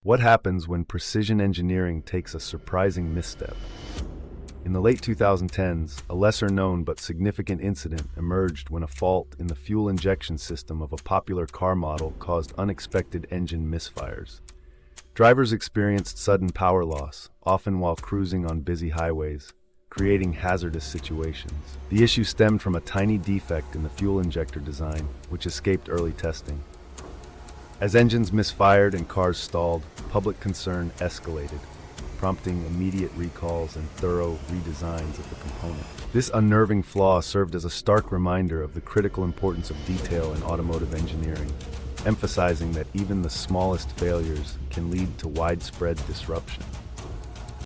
What happens when precision engineering takes a surprising misstep? In the late 2010s, a lesser-known but significant incident emerged when a fault in the fuel injection system of a popular car model caused unexpected engine misfires. Drivers experienced sudden power loss, often while cruising on busy highways, creating hazardous situations. The issue stemmed from a tiny defect in the fuel injector design, which escaped early testing. As engines misfired and cars stalled, public concern escalated, prompting immediate recalls and thorough redesigns of the component. This unnerving flaw served as a stark reminder of the critical importance of detail in automotive engineering, emphasizing that even the smallest failures can lead to widespread disruption.